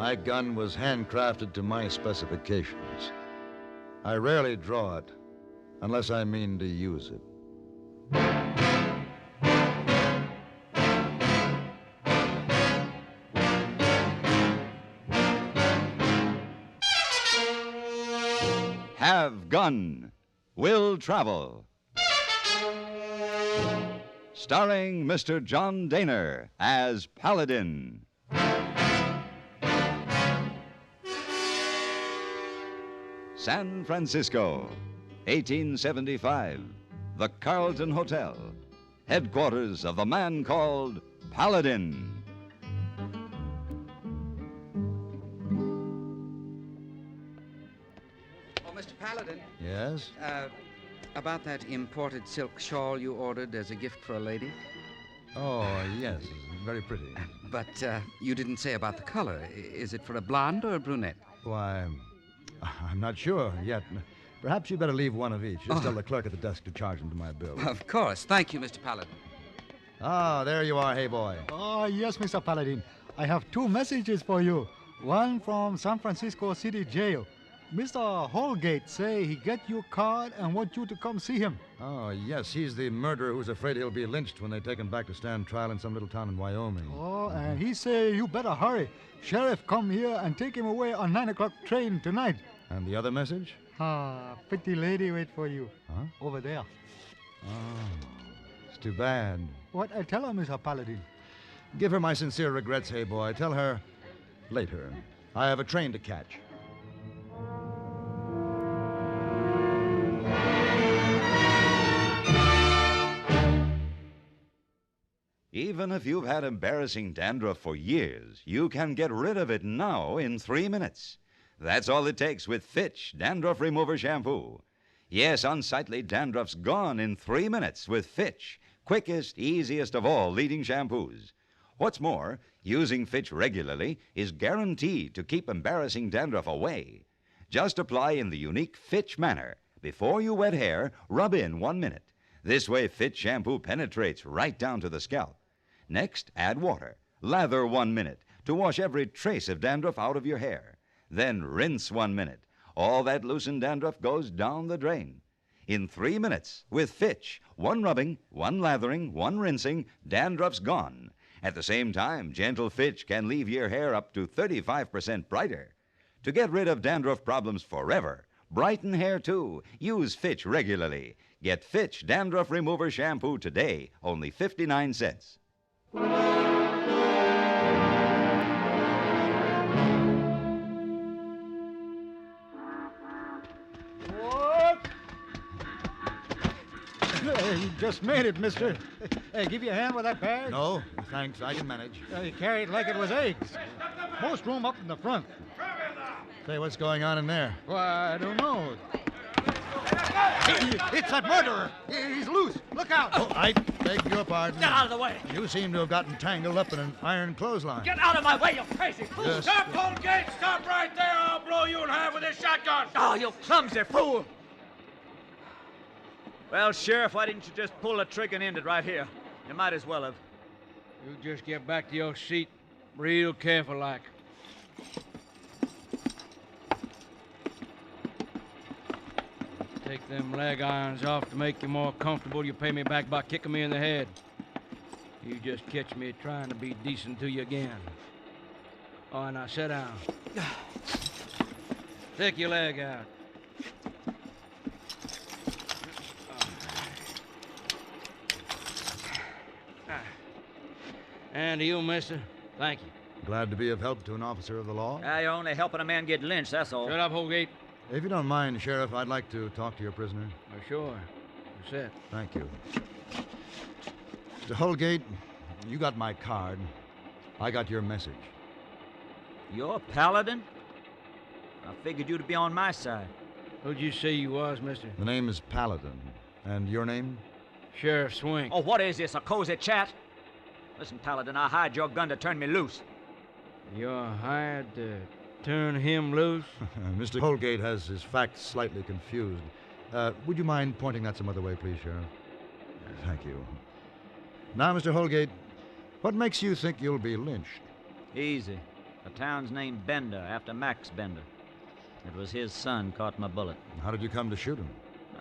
My gun was handcrafted to my specifications. I rarely draw it, unless I mean to use it. Have gun. Will travel. Starring Mr. John Daner as Paladin. San Francisco, 1875. The Carlton Hotel, headquarters of the man called Paladin. Oh, Mr. Paladin. Yes? About that imported silk shawl you ordered as a gift for a lady. Oh, yes. Very pretty. But you didn't say about the color. Is it for a blonde or a brunette? Why, I'm not sure yet. Perhaps you better leave one of each. Just tell the clerk at the desk to charge them to my bill. Of course. Thank you, Mr. Paladin. Ah, there you are, hey boy. Oh, yes, Mr. Paladin. I have 2 messages for you. One from San Francisco City Jail. Mr. Holgate say he get your card and want you to come see him. Oh, yes, he's the murderer who's afraid he'll be lynched when they take him back to stand trial in some little town in Wyoming. Oh, and he say you better hurry. Sheriff come here and take him away on 9 o'clock train tonight. And the other message? Pretty lady wait for you. Huh? Over there. Oh, it's too bad. What I tell her, Mr. Paladin? Give her my sincere regrets, hey boy. Tell her later. I have a train to catch. Even if you've had embarrassing dandruff for years, you can get rid of it now in 3 minutes. That's all it takes with Fitch Dandruff Remover Shampoo. Yes, unsightly dandruff's gone in 3 minutes with Fitch, quickest, easiest of all leading shampoos. What's more, using Fitch regularly is guaranteed to keep embarrassing dandruff away. Just apply in the unique Fitch manner. Before you wet hair, rub in 1 minute. This way, Fitch shampoo penetrates right down to the scalp. Next, add water. Lather 1 minute to wash every trace of dandruff out of your hair. Then rinse 1 minute. All that loosened dandruff goes down the drain. In 3 minutes, with Fitch, 1 rubbing, 1 lathering, 1 rinsing, dandruff's gone. At the same time, gentle Fitch can leave your hair up to 35% brighter. To get rid of dandruff problems forever, brighten hair too, use Fitch regularly. Get Fitch Dandruff Remover Shampoo today, only 59 cents. What? Hey, you just made it, mister. Hey, give you a hand with that bag? No, thanks. I can manage. You carry it like it was eggs. Most room up in the front. Say, what's going on in there? Why, I don't know. It's that murderer. He's loose. Look out. Oh, I beg your pardon. Get out of the way. You seem to have gotten tangled up in an iron clothesline. Get out of my way, you crazy fool. Yes. Stop, Holgate! Stop right there! I'll blow you in half with this shotgun! Oh, you clumsy fool. Well, Sheriff, why didn't you just pull the trigger and end it right here? You might as well have. You just get back to your seat real careful like. Take them leg irons off to make you more comfortable. You pay me back by kicking me in the head. You just catch me trying to be decent to you again. All right, now sit down. Take your leg out. And to you, mister, thank you. Glad to be of help to an officer of the law. You're only helping a man get lynched, that's all. Shut up, Holgate. If you don't mind, Sheriff, I'd like to talk to your prisoner. Sure. You're set. Thank you. Mr. Holgate, you got my card. I got your message. You're Paladin? I figured you to be on my side. Who'd you say you was, mister? The name is Paladin. And your name? Sheriff Swink. Oh, what is this, a cozy chat? Listen, Paladin, I hired your gun to turn me loose. You're hired to turn him loose? Mr. Holgate has his facts slightly confused. Would you mind pointing that some other way, please, Sheriff? Thank you. Now, Mr. Holgate, what makes you think you'll be lynched? Easy. The town's named Bender, after Max Bender. It was his son caught my bullet. How did you come to shoot him?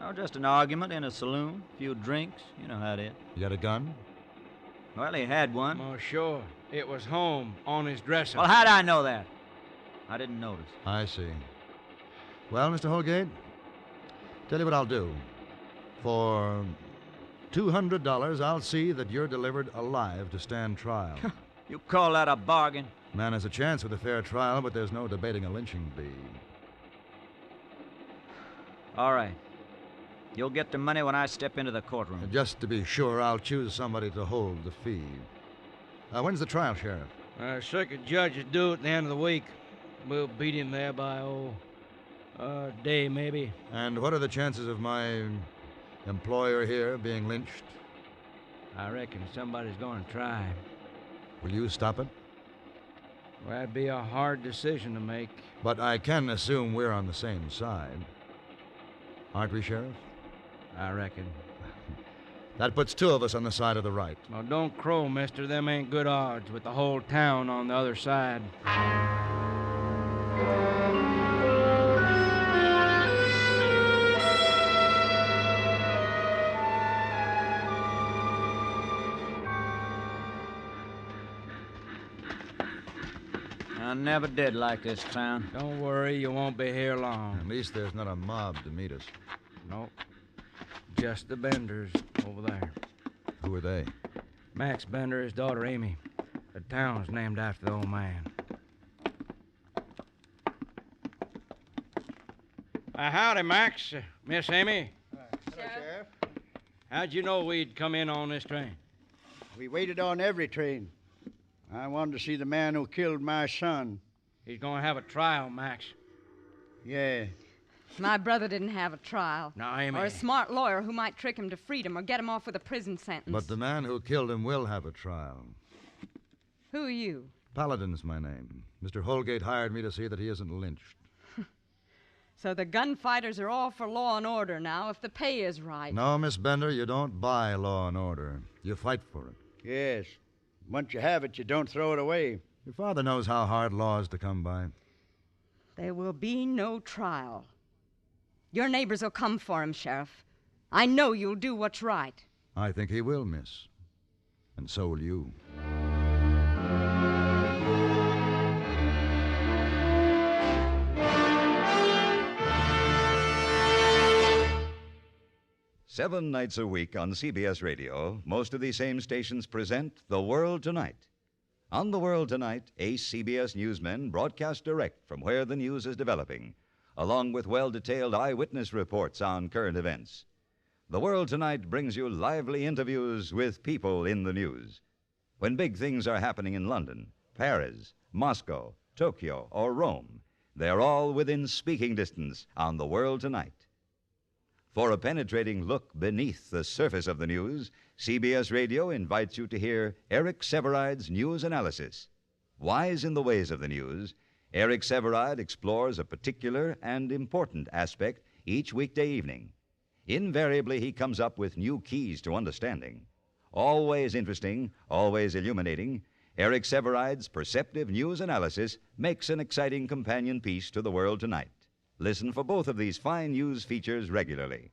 Oh, just an argument in a saloon, a few drinks. You know how it is. You got a gun? Well, he had one. Oh, sure. It was home on his dresser. Well, how'd I know that? I didn't notice. I see. Well, Mr. Holgate, tell you what I'll do. For $200, I'll see that you're delivered alive to stand trial. You call that a bargain? Man has a chance with a fair trial, but there's no debating a lynching bee. All right. You'll get the money when I step into the courtroom. Just to be sure, I'll choose somebody to hold the fee. When's the trial, Sheriff? Circuit judge is due at the end of the week. We'll beat him there by, a day maybe. And what are the chances of my employer here being lynched? I reckon somebody's going to try. Will you stop it? Well, that'd be a hard decision to make. But I can assume we're on the same side. Aren't we, Sheriff? I reckon. That puts two of us on the side of the right. Well, don't crow, mister. Them ain't good odds with the whole town on the other side. I never did like this town. Don't worry, you won't be here long. At least there's not a mob to meet us. Nope. Just the Benders over there. Who are they? Max Bender, his daughter Amy. The town's named after the old man. Howdy, Max. Miss Amy. Sheriff. How'd you know we'd come in on this train? We waited on every train. I wanted to see the man who killed my son. He's going to have a trial, Max. Yeah. My brother didn't have a trial. Now, Amy. Or a smart lawyer who might trick him to freedom or get him off with a prison sentence. But the man who killed him will have a trial. Who are you? Paladin's my name. Mr. Holgate hired me to see that he isn't lynched. So the gunfighters are all for law and order now, if the pay is right. No, Miss Bender, you don't buy law and order. You fight for it. Yes. Once you have it, you don't throw it away. Your father knows how hard law is to come by. There will be no trial. Your neighbors will come for him, Sheriff. I know you'll do what's right. I think he will, miss. And so will you. Seven nights a week on CBS Radio, most of these same stations present The World Tonight. On The World Tonight, ace CBS newsmen broadcast direct from where the news is developing, along with well-detailed eyewitness reports on current events. The World Tonight brings you lively interviews with people in the news. When big things are happening in London, Paris, Moscow, Tokyo, or Rome, they're all within speaking distance on The World Tonight. For a penetrating look beneath the surface of the news, CBS Radio invites you to hear Eric Severide's news analysis. Wise in the ways of the news, Eric Severide explores a particular and important aspect each weekday evening. Invariably, he comes up with new keys to understanding. Always interesting, always illuminating, Eric Severide's perceptive news analysis makes an exciting companion piece to The World Tonight. Listen for both of these fine news features regularly.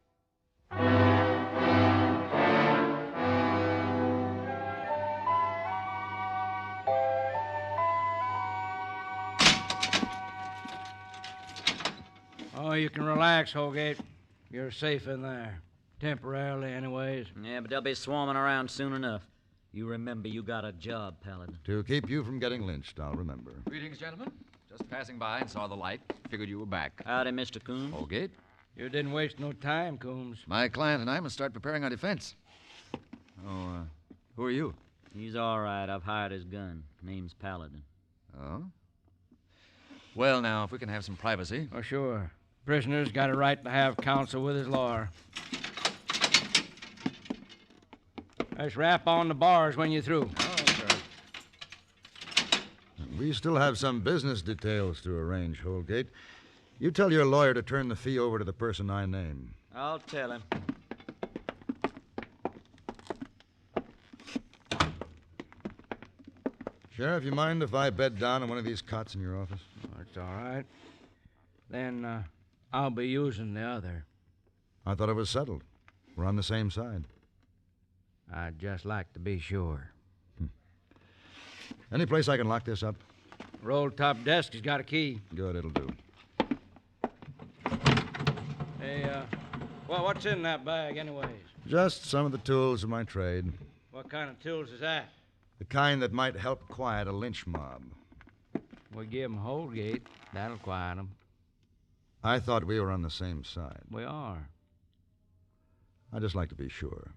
Oh, you can relax, Holgate. You're safe in there. Temporarily, anyways. Yeah, but they'll be swarming around soon enough. You remember you got a job, Paladin. To keep you from getting lynched, I'll remember. Greetings, gentlemen. Just passing by and saw the light. Figured you were back. Howdy, Mr. Coombs. Holgate. You didn't waste no time, Coombs. My client and I must start preparing our defense. Oh, who are you? He's all right. I've hired his gun. Name's Paladin. Oh? Well, now, if we can have some privacy. Oh, sure. Prisoner's got a right to have counsel with his lawyer. Just rap on the bars when you're through. Oh, sure. We still have some business details to arrange, Holgate. You tell your lawyer to turn the fee over to the person I name. I'll tell him. Sheriff, you mind if I bed down on one of these cots in your office? That's all right. Then I'll be using the other. I thought it was settled. We're on the same side. I'd just like to be sure. Any place I can lock this up? Roll top desk has got a key. Good, it'll do. Hey, well, what's in that bag anyways? Just some of the tools of my trade. What kind of tools is that? The kind that might help quiet a lynch mob. We give 'em Holgate. That'll quiet 'em. I thought we were on the same side. We are. I'd just like to be sure.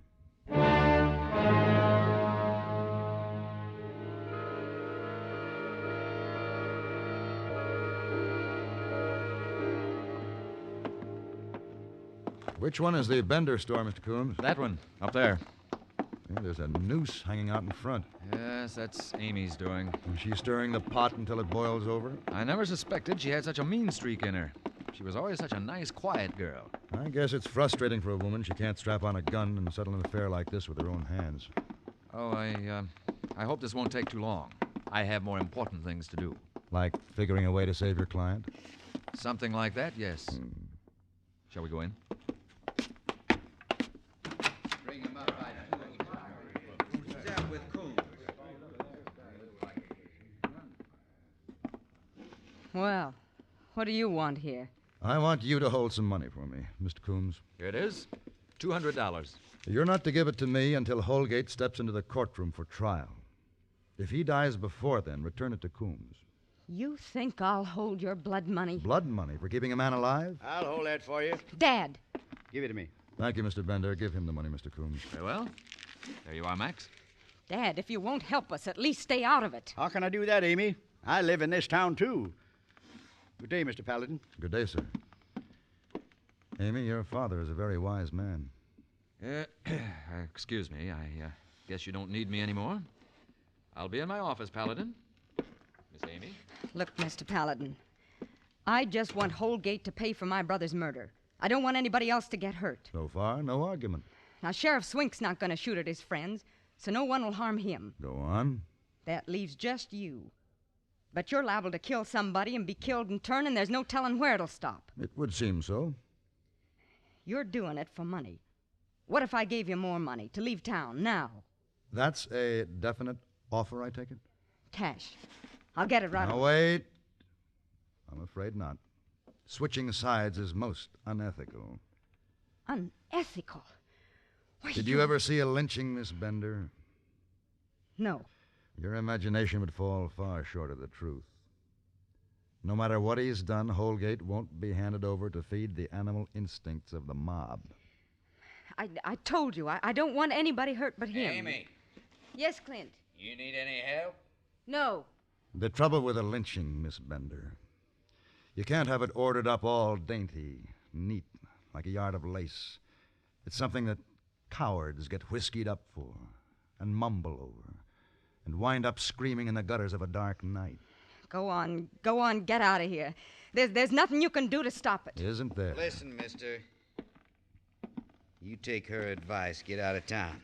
Which one is the Bender store, Mr. Coombs? That one, up there. Yeah, there's a noose hanging out in front. Yes, that's Amy's doing. And she's stirring the pot until it boils over? I never suspected she had such a mean streak in her. She was always such a nice, quiet girl. I guess it's frustrating for a woman. She can't strap on a gun and settle an affair like this with her own hands. Oh, I hope this won't take too long. I have more important things to do. Like figuring a way to save your client? Something like that, yes. Shall we go in? Bring him up right now. Who's that with Coombs? Well, what do you want here? I want you to hold some money for me, Mr. Coombs. Here it is. $200. You're not to give it to me until Holgate steps into the courtroom for trial. If he dies before then, return it to Coombs. You think I'll hold your blood money? Blood money for keeping a man alive? I'll hold that for you. Dad! Give it to me. Thank you, Mr. Bender. Give him the money, Mr. Coombs. Very well. There you are, Max. Dad, if you won't help us, at least stay out of it. How can I do that, Amy? I live in this town, too. Good day, Mr. Paladin. Good day, sir. Amy, your father is a very wise man. Excuse me. I guess you don't need me anymore. I'll be in my office, Paladin. Miss Amy? Look, Mr. Paladin, I just want Holgate to pay for my brother's murder. I don't want anybody else to get hurt. So far, no argument. Now, Sheriff Swink's not going to shoot at his friends, so no one will harm him. Go on. That leaves just you. But you're liable to kill somebody and be killed in turn, and there's no telling where it'll stop. It would seem so. You're doing it for money. What if I gave you more money to leave town now? That's a definite offer, I take it? Cash. I'll get it right Now, wait. I'm afraid not. Switching sides is most unethical. Unethical? Why, Did you ever see a lynching, Miss Bender? No. Your imagination would fall far short of the truth. No matter what he's done, Holgate won't be handed over to feed the animal instincts of the mob. I told you, I don't want anybody hurt but him. Amy, Yes, Clint. you need any help? No. The trouble with a lynching, Miss Bender, you can't have it ordered up all dainty, neat, like a yard of lace. It's something that cowards get whiskied up for and mumble over and wind up screaming in the gutters of a dark night. Go on, get out of here. There's nothing you can do to stop it. Isn't there? Listen, mister. You take her advice, get out of town.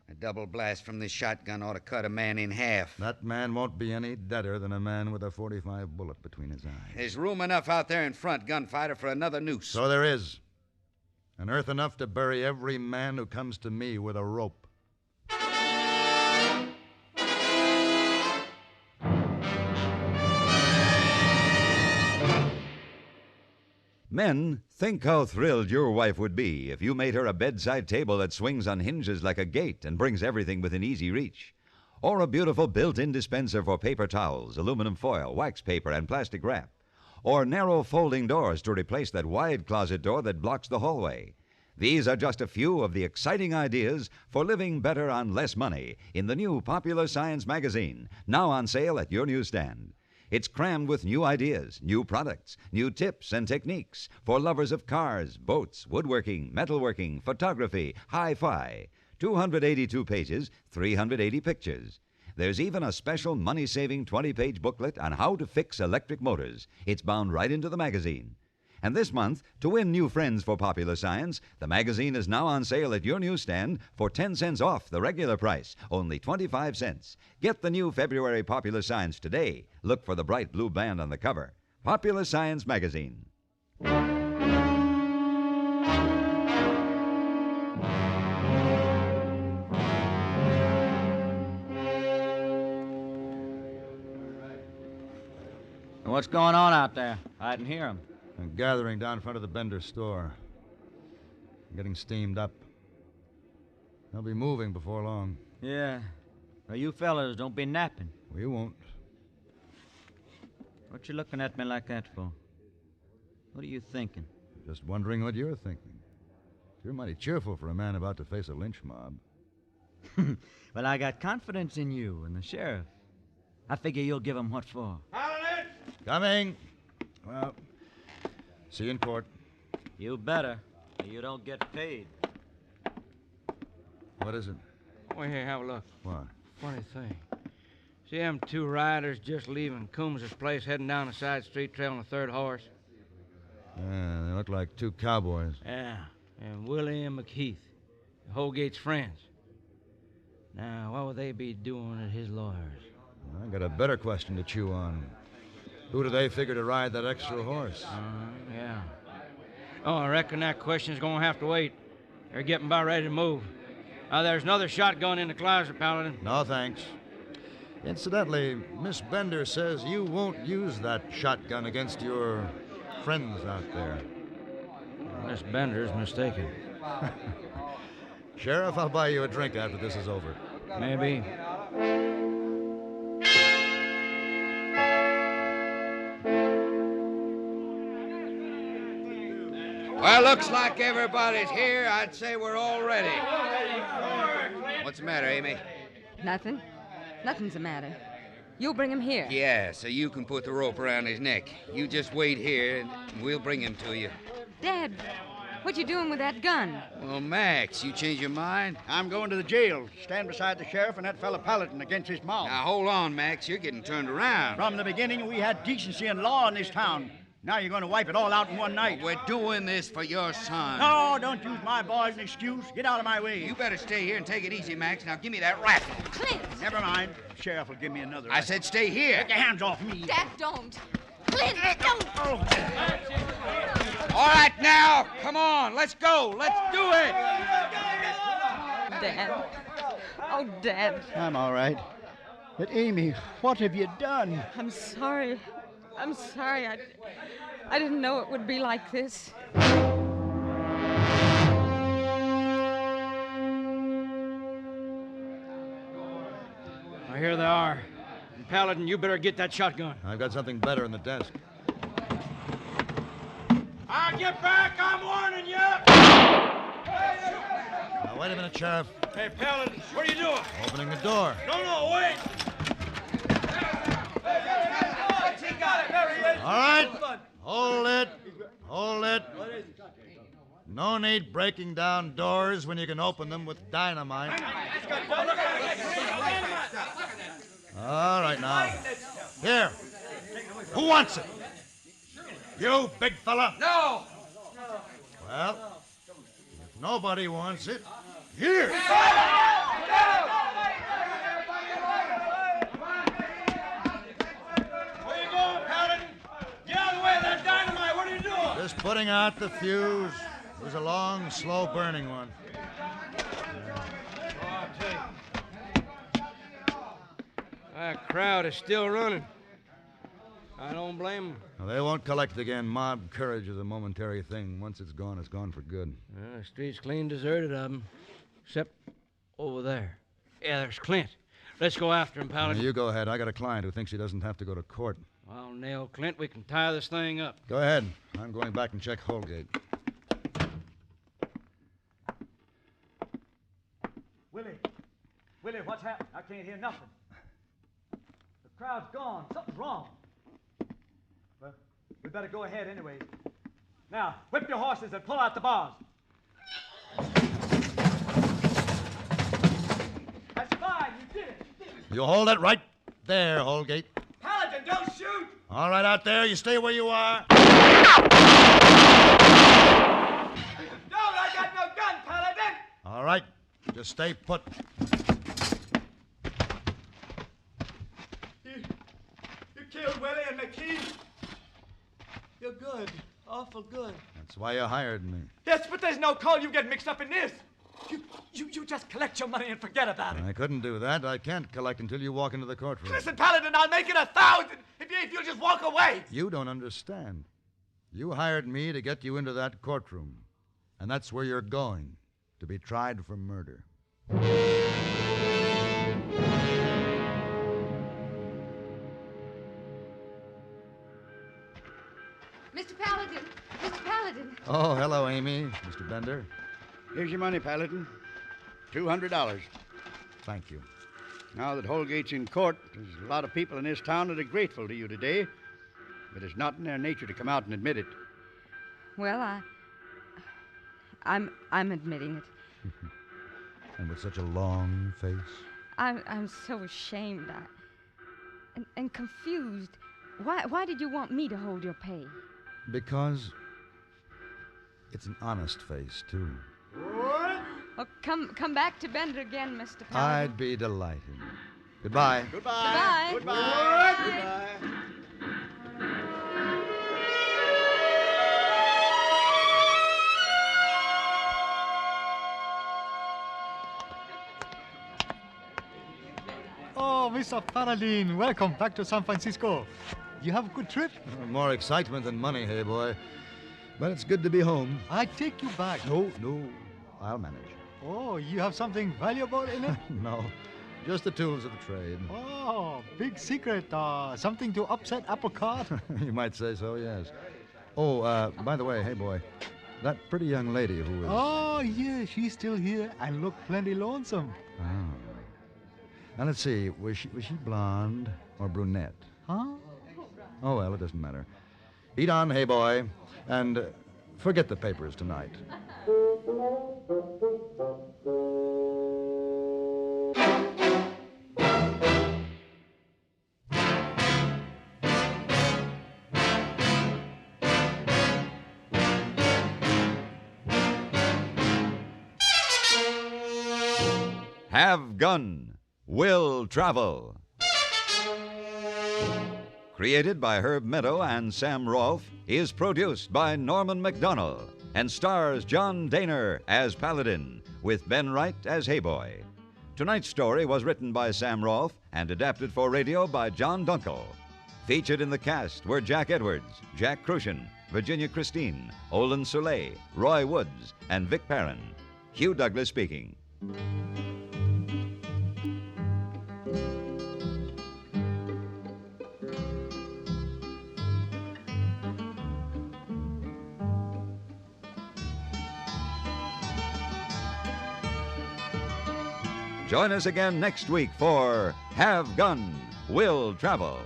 A double blast from this shotgun ought to cut a man in half. That man won't be any deader than a man with a .45 bullet between his eyes. There's room enough out there in front, gunfighter, for another noose. So there is. And earth enough to bury every man who comes to me with a rope. Men, think how thrilled your wife would be if you made her a bedside table that swings on hinges like a gate and brings everything within easy reach. Or a beautiful built-in dispenser for paper towels, aluminum foil, wax paper, and plastic wrap. Or narrow folding doors to replace that wide closet door that blocks the hallway. These are just a few of the exciting ideas for living better on less money in the new Popular Science magazine, now on sale at your newsstand. It's crammed with new ideas, new products, new tips and techniques for lovers of cars, boats, woodworking, metalworking, photography, hi-fi. 282 pages, 380 pictures. There's even a special money-saving 20-page booklet on how to fix electric motors. It's bound right into the magazine. And this month, to win new friends for Popular Science, the magazine is now on sale at your newsstand for 10 cents off the regular price, only 25 cents. Get the new February Popular Science today. Look for the bright blue band on the cover. Popular Science Magazine. What's going on out there? I didn't hear him. A gathering down in front of the Bender store. Getting steamed up. They'll be moving before long. Yeah. Well, you fellas don't be napping. We won't. What you looking at me like that for? What are you thinking? Just wondering what you're thinking. You're mighty cheerful for a man about to face a lynch mob. Well, I got confidence in you and the sheriff. I figure you'll give him what for. Coming. Well, see you in court. You better. Or you don't get paid. What is it? Wait here, have a look. What? Funny thing. See them two riders just leaving Coombs' place, heading down a side street, trailing a third horse? Yeah, they look like two cowboys. Yeah, and Willie and McKeith, Holgate's friends. Now, what would they be doing at his lawyer's? I got a better question to chew on. Who do they figure to ride that extra horse? Yeah. Oh, I reckon that question's gonna have to wait. They're getting about ready to move. There's another shotgun in the closet, Paladin. No, thanks. Incidentally, Miss Bender says you won't use that shotgun against your friends out there. Miss Bender's mistaken. Sheriff, I'll buy you a drink after this is over. Maybe. Well, looks like everybody's here. I'd say we're all ready. What's the matter, Amy? Nothing. Nothing's the matter. You'll bring him here. Yeah, so you can put the rope around his neck. You just wait here, and we'll bring him to you. Dad, what you doing with that gun? Well, Max, you change your mind? I'm going to the jail. Stand beside the sheriff and that fella Paladin against his mob. Now, hold on, Max. You're getting turned around. From the beginning, we had decency and law in this town. Now you're going to wipe it all out in one night. We're doing this for your son. No, don't use my boy as an excuse. Get out of my way. You better stay here and take it easy, Max. Now, give me that rifle. Clint! Never mind. The sheriff will give me another I rifle. said stay here. Take your hands off me. Dad, don't. Clint, don't! Oh. All right, now, come on. Let's go. Let's do it. Dad. Oh, Dad. I'm all right. But, Amy, what have you done? I'm sorry. I'm sorry. I didn't know it would be like this. Here they are. And Paladin, you better get that shotgun. I've got something better in the desk. I'll get back, I'm warning you! Now, wait a minute, Sheriff. Hey, Paladin, what are you doing? Opening the door. No, wait! All right. Hold it. No need breaking down doors when you can open them with dynamite. All right, now. Here. Who wants it? You, big fella? No. Well, if nobody wants it, here. Just putting out the fuse. It was a long, slow-burning one. That crowd is still running. I don't blame them. Now, they won't collect again. Mob courage is a momentary thing. Once it's gone for good. The street's clean deserted of them. Except over there. Yeah, there's Clint. Let's go after him, Now, Paladin. you go ahead. I got a client who thinks she doesn't have to go to court. I'll nail Clint. We can tie this thing up. Go ahead. I'm going back and check Holgate. Willie, what's happened? I can't hear nothing. The crowd's gone. Something's wrong. Well, we better go ahead anyway. Now, whip your horses and pull out the bars. That's fine. You did it. You hold it right there, Holgate. Paladin, don't shoot! All right, out there, you stay where you are. No, I got no gun, Paladin! All right, just stay put. You killed Willie and McKee. You're good. Awful good. That's why you hired me. Yes, but there's no call you get mixed up in this. You just collect your money and forget about it. I couldn't do that. I can't collect until you walk into the courtroom. Listen, Paladin, I'll make it 1,000 if you'll just walk away. You don't understand. You hired me to get you into that courtroom. And that's where you're going, to be tried for murder. Mr. Paladin! Mr. Paladin! Oh, hello, Amy. Mr. Bender. Here's your money, Paladin. $200. Thank you. Now that Holgate's in court, there's a lot of people in this town that are grateful to you today. But it's not in their nature to come out and admit it. Well, I'm admitting it. And with such a long face. I'm so ashamed and confused. Why did you want me to hold your pay? Because it's an honest face, too. Oh, come back to Bender again, Mr. Paladin. I'd be delighted. Goodbye. Goodbye. Goodbye. Goodbye. Oh, Mr. Paladin, welcome back to San Francisco. You have a good trip? More excitement than money, hey boy. But it's good to be home. I take you back. No, I'll manage. Oh, you have something valuable in it? No, just the tools of the trade. Oh, big secret. Something to upset apple cart? You might say so, yes. Oh, by the way, hey boy, that pretty young lady who is... Oh, yeah, she's still here and look plenty lonesome. Oh. Now, let's see, was she blonde or brunette? Huh? Oh, well, it doesn't matter. Eat on, hey boy, and forget the papers tonight. Have Gun, Will Travel. Created by Herb Meadow and Sam Rolfe, is produced by Norman MacDonald and stars John Daner as Paladin, with Ben Wright as Hayboy. Tonight's story was written by Sam Rolfe and adapted for radio by John Dunkel. Featured in the cast were Jack Edwards, Jack Crucian, Virginia Christine, Olin Soleil, Roy Woods, and Vic Perrin. Hugh Douglas speaking. Join us again next week for Have Gun, Will Travel.